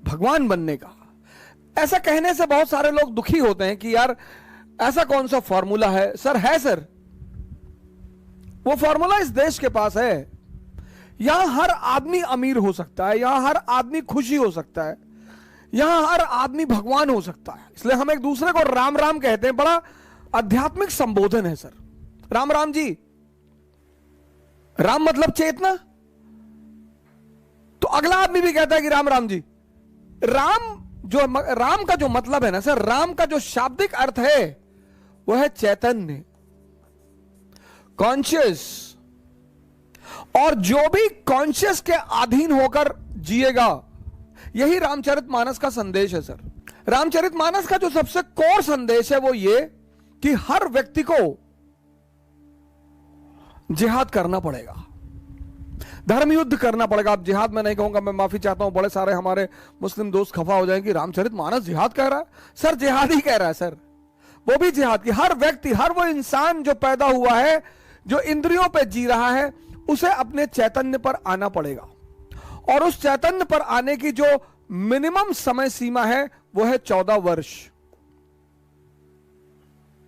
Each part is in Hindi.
भगवान बनने का। ऐसा कहने से बहुत सारे लोग दुखी होते हैं कि यार ऐसा कौन सा फॉर्मूला है सर। है सर, वो फॉर्मूला इस देश के पास है। यहां हर आदमी अमीर हो सकता है, यहां हर आदमी खुशी हो सकता है, यहां हर आदमी भगवान हो सकता है। इसलिए हम एक दूसरे को राम राम कहते हैं। बड़ा आध्यात्मिक संबोधन है सर, राम राम जी। राम मतलब चेतना, तो अगला आदमी भी कहता है कि राम राम जी। राम का जो मतलब है ना सर, राम का जो शाब्दिक अर्थ है वो है चैतन्य, कॉन्शियस। और जो भी कॉन्शियस के अधीन होकर जिएगा, यही रामचरितमानस का संदेश है सर। रामचरितमानस का जो सबसे कोर संदेश है वो ये कि हर व्यक्ति को जिहाद करना पड़ेगा, धर्म युद्ध करना पड़ेगा। अब जिहाद मैं नहीं कहूंगा, मैं माफी चाहता हूं, बड़े सारे हमारे मुस्लिम दोस्त खफा हो जाएंगे, रामचरितमानस जिहाद कह रहा है। सर जिहाद ही कह रहा है सर, वो भी जिहाद की। हर व्यक्ति, हर वो इंसान जो पैदा हुआ है, जो इंद्रियों पे जी रहा है, उसे अपने चैतन्य पर आना पड़ेगा। और उस चैतन्य पर आने की जो मिनिमम समय सीमा है वो है 14 वर्ष।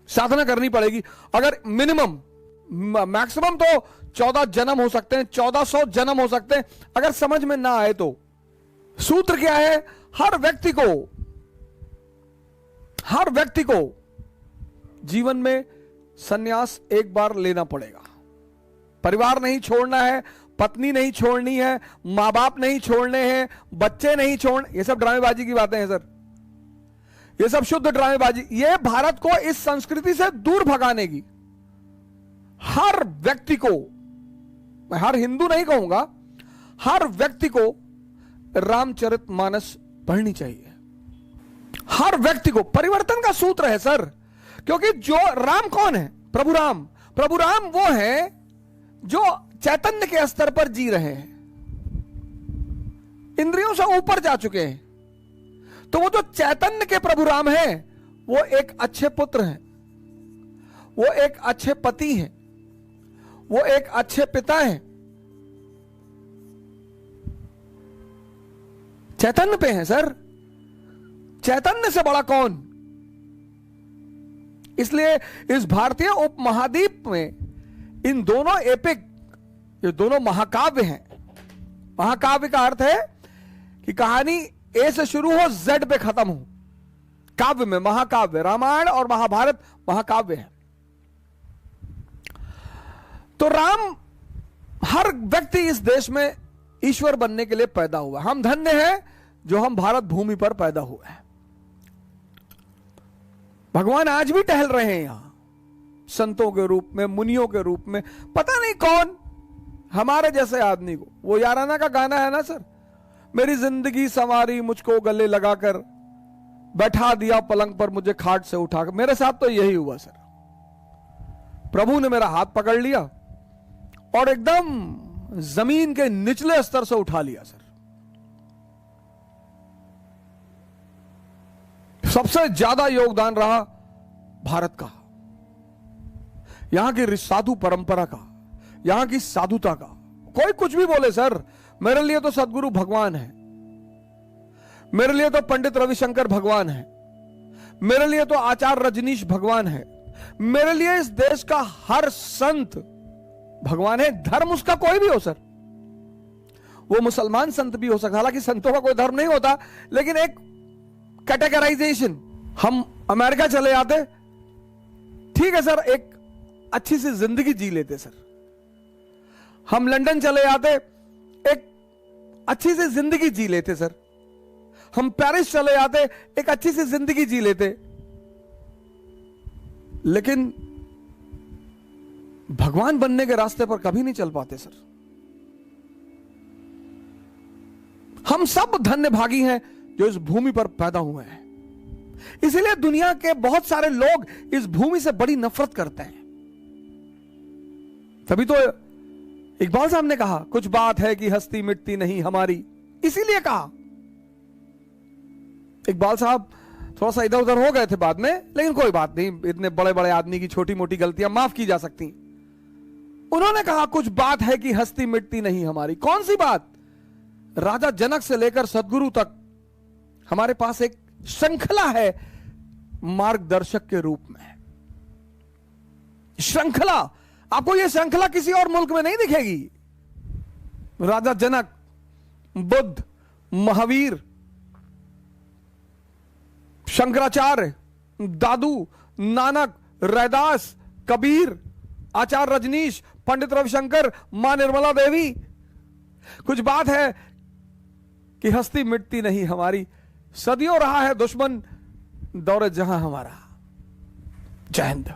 साधना करनी पड़ेगी। अगर मिनिमम, मैक्सिमम तो 14 जन्म हो सकते हैं, 1400 जन्म हो सकते हैं, अगर समझ में ना आए तो। सूत्र क्या है? हर व्यक्ति को जीवन में सन्यास एक बार लेना पड़ेगा। परिवार नहीं छोड़ना है, पत्नी नहीं छोड़नी है, मां बाप नहीं छोड़ने हैं, बच्चे नहीं छोड़ने। ये सब ड्रामेबाजी की बातें हैं सर, ये सब शुद्ध ड्रामेबाजी। ये भारत को इस संस्कृति से दूर भगाने की। हर व्यक्ति को, मैं हर हिंदू नहीं कहूंगा, हर व्यक्ति को रामचरितमानस पढ़नी चाहिए। हर व्यक्ति को। परिवर्तन का सूत्र है सर, क्योंकि जो राम कौन है? प्रभु राम। प्रभु राम वो है जो चैतन्य के स्तर पर जी रहे हैं, इंद्रियों से ऊपर जा चुके हैं। तो वो जो चैतन्य के प्रभु राम है, वो एक अच्छे पुत्र हैं, वो एक अच्छे पति हैं, वो एक अच्छे पिता हैं। चैतन्य पे हैं सर, चैतन्य से बड़ा कौन? इसलिए इस भारतीय उपमहाद्वीप में इन दोनों एपिक, ये दोनों महाकाव्य हैं। महाकाव्य का अर्थ है कि कहानी ए से शुरू हो, जेड पे खत्म हो। काव्य में महाकाव्य, रामायण और महाभारत महाकाव्य है। तो राम, हर व्यक्ति इस देश में ईश्वर बनने के लिए पैदा हुआ। हम धन्य हैं जो हम भारत भूमि पर पैदा हुए हैं। भगवान आज भी टहल रहे हैं यहां, संतों के रूप में, मुनियों के रूप में। पता नहीं कौन हमारे जैसे आदमी को, वो याराना का गाना है ना सर, मेरी जिंदगी संवारी मुझको गले लगाकर, बैठा दिया पलंग पर मुझे खाट से उठाकर। मेरे साथ तो यही हुआ सर। प्रभु ने मेरा हाथ पकड़ लिया और एकदम जमीन के निचले स्तर से उठा लिया सर। सबसे ज्यादा योगदान रहा भारत का, यहां की साधु परंपरा का, यहां की साधुता का। कोई कुछ भी बोले सर, मेरे लिए तो सदगुरु भगवान है, मेरे लिए तो पंडित रविशंकर भगवान है, मेरे लिए तो आचार्य रजनीश भगवान है, मेरे लिए इस देश का हर संत भगवान है। धर्म उसका कोई भी हो सर, वो मुसलमान संत भी हो सकता, हालांकि संतों का कोई धर्म नहीं होता, लेकिन एक कैटेगराइजेशन। हम अमेरिका चले जाते, ठीक है सर, एक अच्छी सी जिंदगी जी लेते सर। हम लंदन चले जाते, एक अच्छी सी जिंदगी जी लेते सर। हम पेरिस चले जाते, एक अच्छी सी जिंदगी जी लेते। लेकिन भगवान बनने के रास्ते पर कभी नहीं चल पाते सर। हम सब धन्य भागी हैं जो इस भूमि पर पैदा हुए हैं। इसीलिए दुनिया के बहुत सारे लोग इस भूमि से बड़ी नफरत करते हैं। तभी तो इकबाल साहब ने कहा, कुछ बात है कि हस्ती मिटती नहीं हमारी। इसीलिए कहा। इकबाल साहब थोड़ा सा इधर उधर हो गए थे बाद में, लेकिन कोई बात नहीं, इतने बड़े बड़े आदमी की छोटी मोटी गलतियां माफ की जा सकती। उन्होंने कहा, कुछ बात है कि हस्ती मिटती नहीं हमारी। कौन सी बात? राजा जनक से लेकर सदगुरु तक हमारे पास एक श्रृंखला है मार्गदर्शक के रूप में। श्रृंखला, आपको यह श्रृंखला किसी और मुल्क में नहीं दिखेगी। राजा जनक, बुद्ध, महावीर, शंकराचार्य, दादू, नानक, रैदास, कबीर, आचार्य रजनीश, पंडित रविशंकर, मां निर्मला देवी। कुछ बात है कि हस्ती मिटती नहीं हमारी, सदियों रहा है दुश्मन दौरे जहां हमारा। जय हिंद।